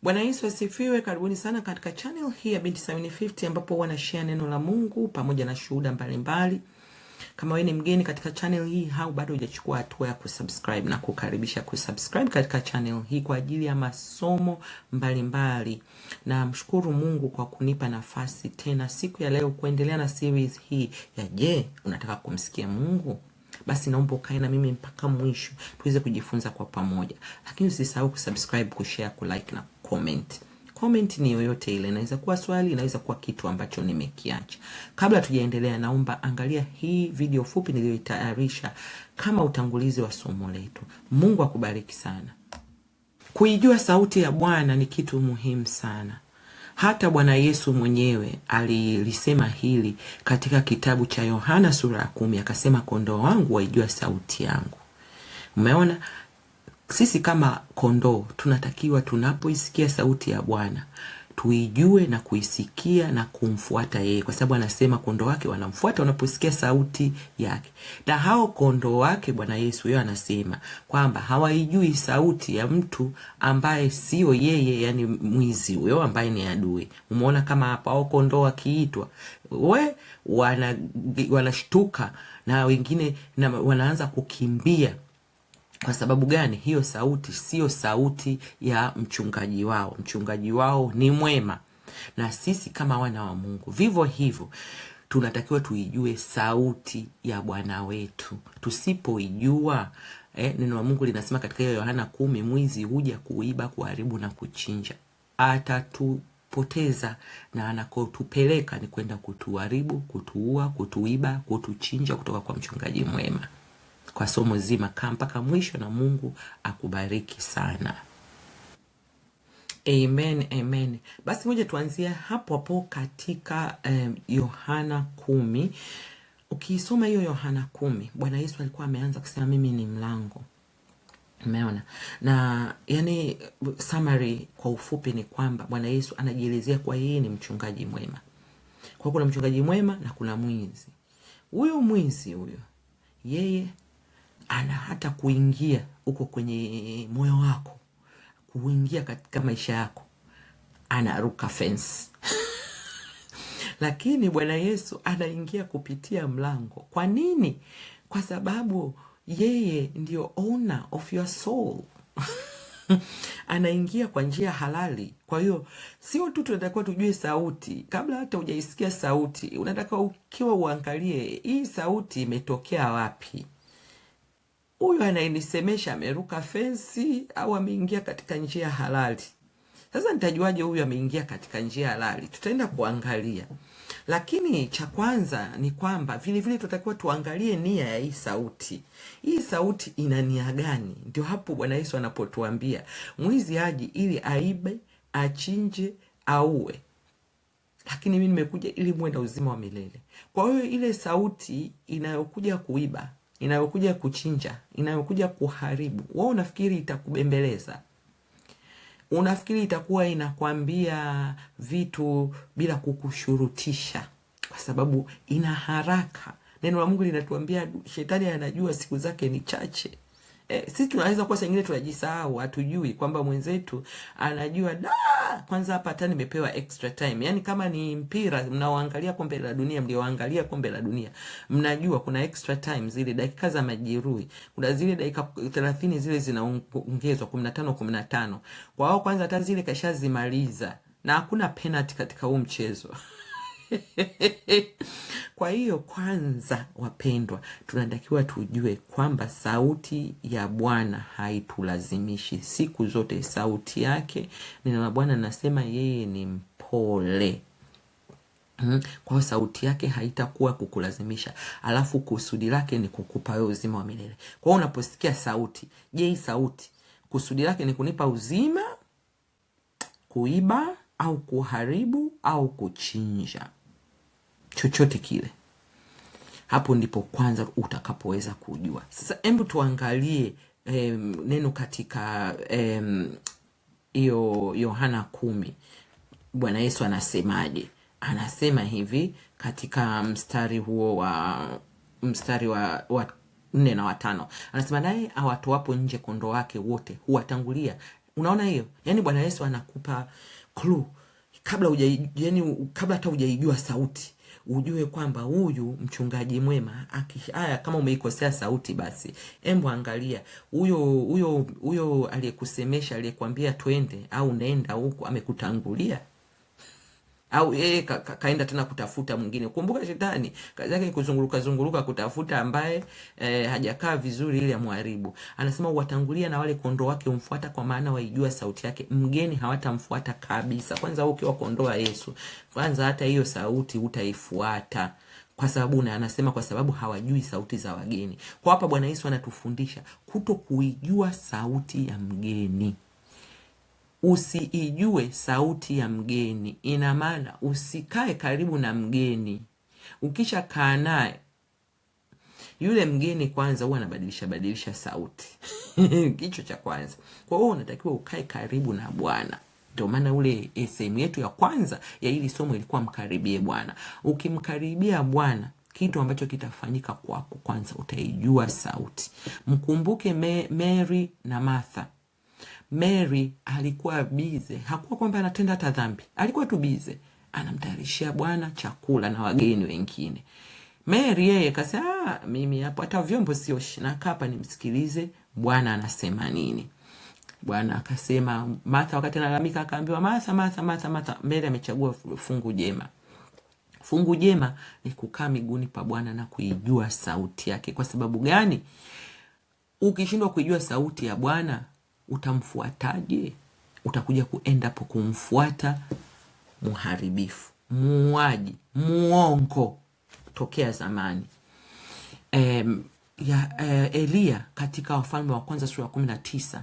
Bwana Yesu asifiwe. Karibuni sana katika channel hii ya Binti 750 ambapo wana share neno la Mungu pamoja na shuhuda mbalimbali. Kama wewe ni mgeni katika channel hii au bado hujachukua hatua ya kusubscribe, na kukaribisha kusubscribe katika channel hii kwa ajili ya masomo mbalimbali. Na mshukuru Mungu kwa kunipa nafasi tena siku ya leo kuendelea na series hii ya Je, unataka kumsikia Mungu? Basi naomba ukae na mimi mpaka mwisho tuweze kujifunza kwa pamoja. Lakini usisahau kusubscribe, kushare, kulike na comment. Comment ni yoyote ile, inaweza kuwa swali, inaweza kuwa kitu ambacho nimekiacha. Kabla tujaendelea, naomba angalia hii video fupi niliyoitayarisha kama utangulizi wa somo letu. Mungu akubariki sana. Kuijua sauti ya Bwana ni kitu muhimu sana. Hata Bwana Yesu mwenyewe alilisema hili katika kitabu cha Yohana sura ya 10, akasema kondoo wangu waijua sauti yangu. Umeona? Sisi kama kondoo tunatakiwa tunapoisikia sauti ya Bwana tuijue na kuisikia na kumfuata yeye, kwa sababu anasema kondoo wake wanamfuata wanaposikia sauti yake. Na hao kondoo wake Bwana Yesu yeye anasema kwamba hawaijui sauti ya mtu ambaye sio yeye, yani mwizi huyo ambaye ni adui. Umeona kama hapa hao kondoo wakiitwa wanashtuka na wengine wanaanza kukimbia. Kwa sababu gani? Hiyo sauti sio sauti ya mchungaji wao. Mchungaji wao ni mwema. Na sisi kama wana wa Mungu vivyo hivyo tunatakiwa tuijue sauti ya Bwana wetu. Tusipoijua, neno la Mungu linasema katika Yohana 10, mwizi huja kuiba, kuharibu na kuchinja. Atatupoteza na anakotupeleka ni kwenda kutuharibu, kutuua, kutuiba, kutuchinja kutoka kwa mchungaji mwema. Kwa somo zima kaa mpaka mwisho na Mungu akubariki sana. Amen, amen. Basi moja tuanzie hapo hapo katika Yohana 10. Ukisoma hiyo Yohana 10, Bwana Yesu alikuwa ameanza kusema mimi ni mlango. Umeona? Na yani summary kwa ufupi ni kwamba Bwana Yesu anajielezea kwa yeye ni mchungaji mwema. Kwa kuna mchungaji mwema na kuna mwizi. Huyo mwizi huyo yeye ana hata kuingia huko kwenye moyo wako, kuingia katika maisha yako, anaruka fence. Lakini Bwana Yesu anaingia kupitia mlango. Kwa nini? Kwa sababu yeye ndio owner of your soul. Anaingia kwa njia halali. Kwa hiyo sio tu tunatakiwa tujue sauti. Kabla hata hujaisikia sauti, unataka ukiwa uangalie hii sauti imetokea wapi. Huyu anayenisemesha ameruka fensi au ameingia katika njia halali? Sasa nitajuaje huyu ameingia katika njia halali? Tutaenda kuangalia. Lakini cha kwanza ni kwamba vile vile tutakiwa tuangalie nia ya hii sauti. Hii sauti ina nia gani? Ndio hapo Bwana Yesu anapotuambia mwizi haji ili aibe, achinje, auwe. Lakini mimi nimekuja ili muwe na uzima wa milele. Kwa hiyo ile sauti inayokuja kuiba, inayokuja kuchinja, inayokuja kuharibu, wewe unafikiri itakubembeleza? Unafikiri itakuwa inakwambia vitu bila kukushurutisha? Kwa sababu ina haraka. Neno la Mungu linatuambia shetani anajua siku zake ni chache. Sisi tunaweza kuwa sengine tunajisahau, hatujui kwamba mwenzetu anajua kwanza hapa hata nimepewa extra time. Yani kama ni mpira mnaoangalia kombe la dunia, mlioangalia kombe la dunia, mnajua kuna extra time, zile dakika za majeruhi. Kuna zile dakika 30 zile zinaongezwa 15. Kwa hao kwanza hata zile kashazimaliza na hakuna penalty katika huu mchezo. Kwa hiyo kwanza wapendwa, tunatakiwa tujue kwamba sauti ya Bwana haitulazimishi. Siku zote sauti yake, neno la Bwana nasema yeye ni mpole. Kwa hiyo sauti yake haitakuwa kukulazimisha. Alafu kusudi lake ni kukupa wewe uzima wa milele. Kwa hiyo unaposikia sauti, je, hii sauti kusudi lake ni kunipa uzima, kuiba au kuharibu au kuchinja? Chochote kile. Hapo ndipo kwanza utakapoweza kujua. Sasa hebu tuangalie neno katika hiyo Yohana 10. Bwana Yesu anasemaje? Anasema hivi katika mstari huo wa 4 na 5. Anasema naye awatoapo nje kondoo wake wote huwatangulia, Unaona hiyo? Yani Bwana Yesu anakupa clue kabla kabla hata hujaijua sauti, ujue kwamba huyu mchungaji mwema haya, kama umeikosea sauti, basi embo angalia huyo aliyekusemesha, aliyekwambia twende au nenda huko, amekutangulia au yeye kaenda tena kutafuta mwingine. Kumbuka shetani kazi yake kuzunguruka kutafuta ambaye hajakaa vizuri ili amharibu. Anasema watangulia na wale kondoo wake umfuata, kwa maana waijua sauti yake. Mgeni hawatamfuata kabisa. Kwanza ukiwa kondoo wa Yesu, kwanza hata hiyo sauti utaifuata, kwa sababu anasema kwa sababu hawajui sauti za wageni. Kwa hapa Bwana Yesu anatufundisha kuto kuijua sauti ya mgeni. Usiijue sauti ya mgeni, ina maana usikae karibu na mgeni. Ukisha kaa naye yule mgeni, kwanza huwa anabadilisha sauti kicho cha kwanza. Kwa hiyo unatakiwa ukae karibu na Bwana. Ndio maana ule sehemu yetu ya kwanza ya hili somo ilikuwa mkaribie Bwana. Ukimkaribia Bwana, kitu ambacho kitafanyika kwako, kwanza utaijua sauti. Mkumbuke Mary na Martha. Mary alikuwa bize, hakuwa kwamba anatenda hata dhambi, alikuwa tu bize anamtayarishia Bwana chakula na wageni wengine. Mary yeye akasema, mimi hapo hata vyombo sio shina, hapa nimsikilize Bwana anasema nini. Bwana akasema, Martha wakati analalamika akaambiwa, Martha, Mary amechagua fungu jema. Fungu jema ni kukaa miguuni pa Bwana na kuijua sauti yake. Kwa sababu gani? Ukishindwa kuijua sauti ya Bwana, utamfuataje? Utakuja kuenda po kumfuata muharibifu, muuaji, muongo tokea zamani. Elia katika Wafalme wa Kwanza sura ya 19,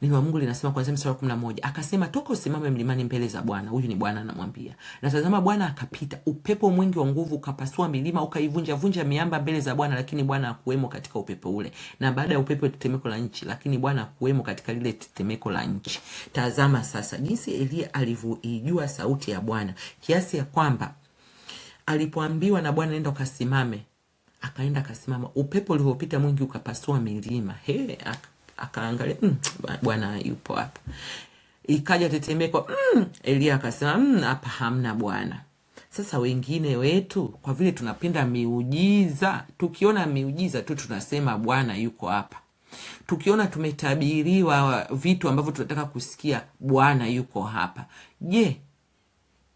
neno la Mungu linasema kuanzia mstari wa 11, akasema, toka usimame mlimani mbele za Bwana. Huyu ni Bwana anamwambia. Na tazama, Bwana akapita, upepo mwingi wa nguvu ukapasua milima, ukaivunja miamba mbele za Bwana, lakini Bwana hakuwemo katika upepo ule. Na baada ya upepo tetemeko la nchi, lakini Bwana hakuwemo katika lile tetemeko la nchi. Tazama sasa jinsi Elia alivyoijua sauti ya Bwana, kiasi ya kwamba alipoambiwa na Bwana nenda ukasimame, akaenda akasimama. Upepo uliopita mwingi ukapasua milima. Akaangalia, Bwana yupo hapa. Ikaja tetemeko, Elia akasema, hapa hamna Bwana. Sasa wengine wetu, kwa vile tunapenda miujiza, tukiona miujiza tu tunasema Bwana yuko hapa. Tukiona tumetabiriwa vitu ambavyo tunataka kusikia, Bwana yuko hapa. Je,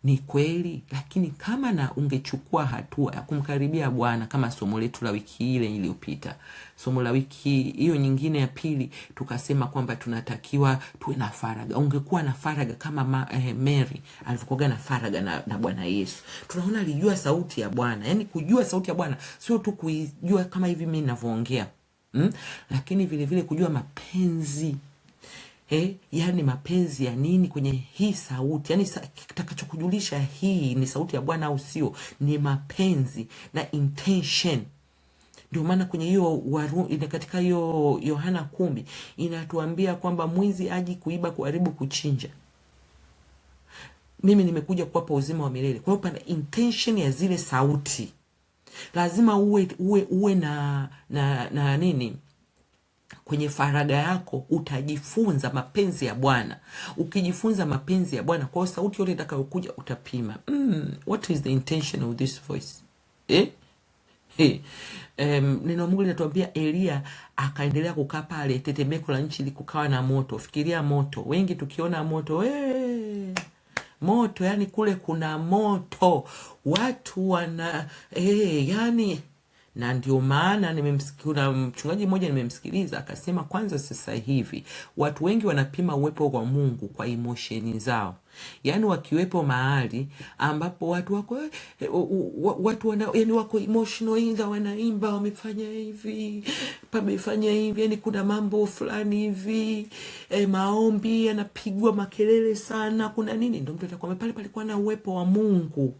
ni kweli? Lakini kama na ungechukua hatua ya kumkaribia Bwana, kama somo letu la wiki ile iliyopita, somo la wiki hiyo nyingine ya pili, tukasema kwamba tunatakiwa tuwe na faraga. Ungekuwa na faraga kama Mary alivyokuwa na faraga na Bwana Yesu. Tunaona alijua sauti ya Bwana. Yani kujua sauti ya Bwana sio tu kuijua kama hivi mimi ninavyoongea, lakini vile vile kujua mapenzi. Yani mapenzi ya nini kwenye hii sauti? Yani kitakachokujulisha hii ni sauti ya Bwana au sio, ni mapenzi na intention. Ndio maana kwenye hiyo katika hiyo Yohana 10 inatuambia kwamba mwizi aji kuiba, kuharibu, kuchinja. Mimi nimekuja kuwapa uzima wa milele. Kwa hiyo pana intention ya zile sauti. Lazima uwe na nini? Kwenye faraga yako utajifunza mapenzi ya Bwana. Ukijifunza mapenzi ya Bwana, kwa sauti yote itakayokuja utapima. What is the intention of this voice? Neno Mungu linatuambia Elia akaendelea kukaa pale, tetemeko la nchi likukawa na moto. Fikiria moto. Wengi tukiona moto, moto, yani kule kuna moto. Watu wana yani. Na ndio maana kuna mchungaji mmoja nimemsikiliza akasema, kwanza sasa hivi watu wengi wanapima uwepo wa Mungu kwa emotion zao. Yani wakiwepo mahali ambapo watu wako yani wako emotional, inga wanaimba, wamefanya hivi, pamefanya hivi, yani kuna mambo fulani hivi, maombi yanapigwa makelele sana, kuna nini, ndio mtu atakwambia pale palikuwa na uwepo wa Mungu.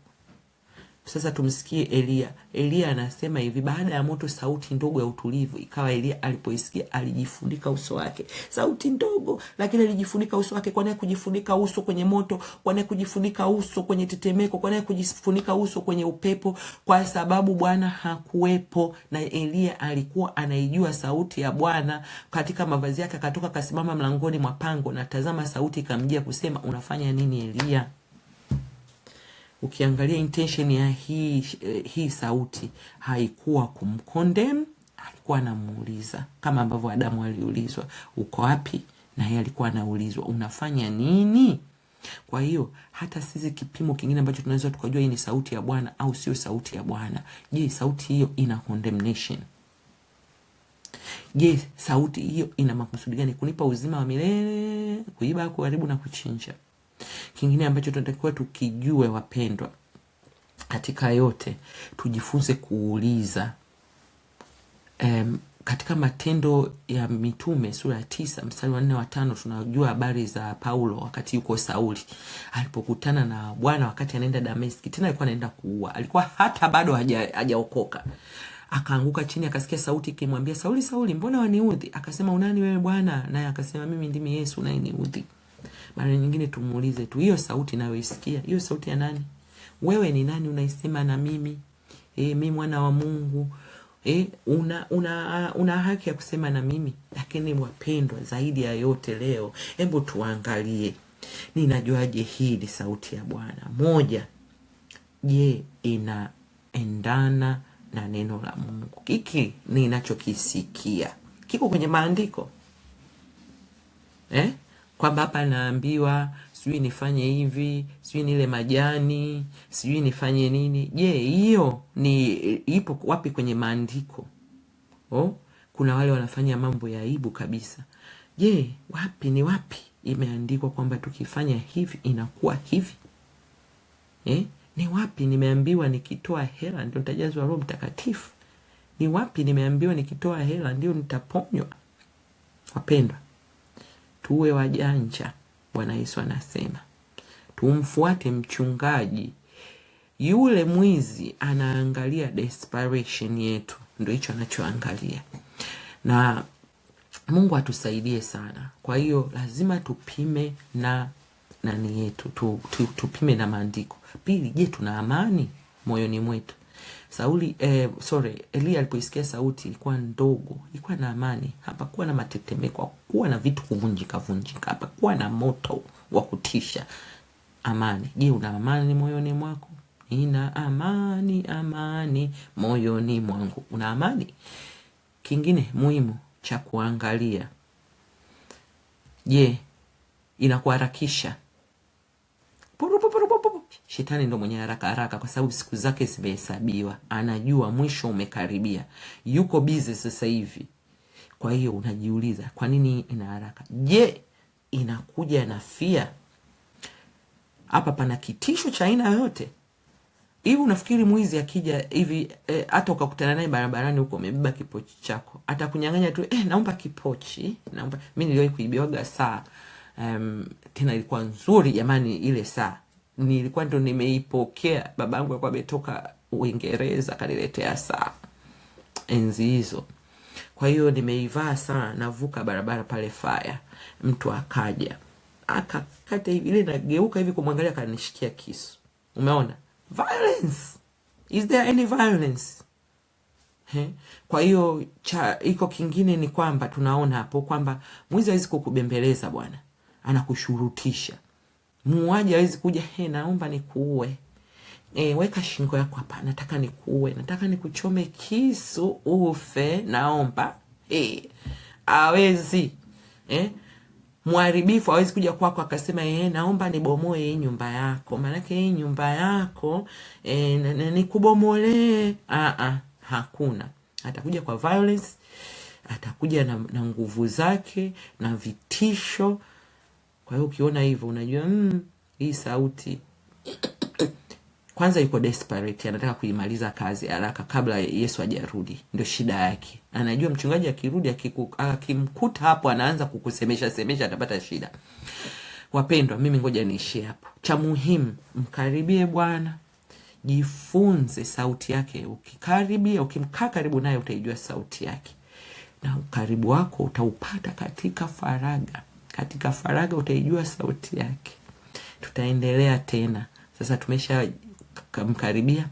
Sasa tumsikie Elia. Elia anasema hivi, baada ya moto sauti ndogo ya utulivu ikawa. Elia alipoisikia alijifunika uso wake. Sauti ndogo, lakini alijifunika uso wake. Kwa nini kujifunika uso kwenye moto? Kwa nini kujifunika uso kwenye tetemeko? Kwa nini kujifunika uso kwenye upepo? Kwa sababu Bwana hakuwepo, na Elia alikuwa anaijua sauti ya Bwana. Katika mavazi yake akatoka, akasimama mlangoni mwa pango, na tazama sauti ikamjia kusema, unafanya nini Elia? Ukiangalia intention ya hii sauti haikuwa kumkondem, alikuwa anamuuliza kama ambavyo Adamu aliulizwa uko wapi, na yeye alikuwa anaulizwa unafanya nini. Kwa hiyo hata sisi kipimo kingine ambacho tunaweza tukajua hii ni sauti ya Bwana au sio sauti ya Bwana. Je, sauti hiyo ina condemnation? Je, sauti hiyo ina makusudi gani? Kunipa uzima wa milele, kuiba, kuharibu na kuchinja? Kingine ambacho tunatakiwa tukijue, wapendwa, katika yote tujifunze kuuliza. Katika Matendo ya Mitume sura ya 9 mstari wa 4 wa 5 tunajua habari za Paulo wakati yuko Sauli, alipokutana na Bwana wakati anaenda Dameski. Tena alikuwa anaenda kuua, alikuwa hata bado hajaokoka. Akaanguka chini, akasikia sauti ikimwambia, Sauli, Sauli, mbona waniudhi? Akasema, unani wewe Bwana? Naye akasema, mimi ndimi Yesu unayeniudhi. Mara nyingine tumuulize tu, hiyo sauti nayoisikia, hiyo sauti ya nani? Wewe ni nani unaisema na mimi? Mimi mwana wa Mungu. Una haki ya kusema na mimi. Lakini wapendwa, zaidi ya yote leo, hebu tuangalie, ninajuaje hii ni sauti ya Bwana? Moja, je, inaendana na neno la Mungu? Hiki ninachokisikia kiko kwenye maandiko? Kwamba hapa naambiwa sijui nifanye hivi, sijui nile majani, sijui nifanye nini. Je, hiyo ni ipo wapi kwenye maandiko? Kuna wale wanafanya mambo ya aibu kabisa. Je, ni wapi imeandikwa kwamba tukifanya hivi inakuwa hivi? Ni wapi nimeambiwa nikitoa hela ndio nitajazwa Roho Mtakatifu? Ni wapi nimeambiwa nikitoa hela ndio nitaponywa? Wapendwa, tuwe wajanja. Bwana Yesu anasema tumfuate mchungaji. Yule mwizi anaangalia desperation yetu, ndio hicho anachoangalia, na Mungu atusaidie sana. Kwa hiyo lazima tupime na nani yetu, tupime na maandiko. Pili, je, tuna amani moyoni mwetu? Elia alipoisikia sauti ilikuwa ndogo, ilikuwa na amani. Hapakuwa na matetemeko, hapakuwa na vitu kuvunjika, hapakuwa na moto wa kutisha. Amani. Je, una amani moyoni mwako? Nina amani moyoni mwangu. Una amani? Kingine muhimu cha kuangalia, je, inakuharakisha? Shetani ndo mwenye haraka kwa sababu siku zake zimehesabiwa. Anajua mwisho umekaribia. Yuko busy sasa hivi. Kwa hiyo unajiuliza, kwa nini ina haraka? Je, inakuja na fear? Hapa pana kitisho cha aina yoyote? Hivi unafikiri mwizi akija hivi hata ukakutana naye barabarani huko umebeba kipochi chako, atakunyang'anya tu, naomba kipochi, naomba. Mimi niliwahi kuibiwaga saa. Tena ilikuwa nzuri jamani ile saa. Nilikuwa ndo nimeipokea, babangu alikuwa ametoka Uingereza akaniletea saa enzi hizo. Kwa hiyo nimeivaa saa, navuka barabara pale Fire, mtu akaja akakata hivi, ile nageuka hivi kumwangalia, akanishikia kisu. Umeona violence? Is there any violence? Kwa hiyo iko kingine ni kwamba tunaona hapo kwamba mwizi hawezi kukubembeleza bwana, anakushurutisha. Muuaji hawezi kuja, naomba nikuue, weka shingo yako hapa, nataka nikuue, nataka nikuchome kisu ufe, naomba. Hawezi. Mharibifu hawezi kuja kwako akasema naomba nibomoe hii nyumba yako, maana hii nyumba yako nikubomolee. Hakuna. Atakuja kwa violence, atakuja na nguvu zake na vitisho. Kwa hiyo ukiona hivyo unajua hii sauti kwanza yuko desperate, anataka kuimaliza kazi haraka kabla Yesu hajarudi. Ndio shida yake. Anajua mchungaji akirudi akimkuta hapo anaanza kukusemesha atapata shida. Wapendwa, mimi ngoja niishie hapo. Cha muhimu, mkaribie Bwana. Jifunze sauti yake. Ukimkaa karibu naye utaijua sauti yake, na ukaribu wako utaupata katika faraga. Katika faraga utaijua sauti yake. Tutaendelea tena. Sasa tumesha mkaribia,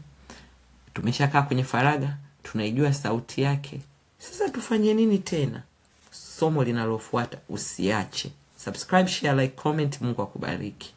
tumeshakaa kwenye faraga, tunaijua sauti yake. Sasa tufanye nini tena? Somo linalofuata usiache subscribe, share, like, comment. Mungu akubariki.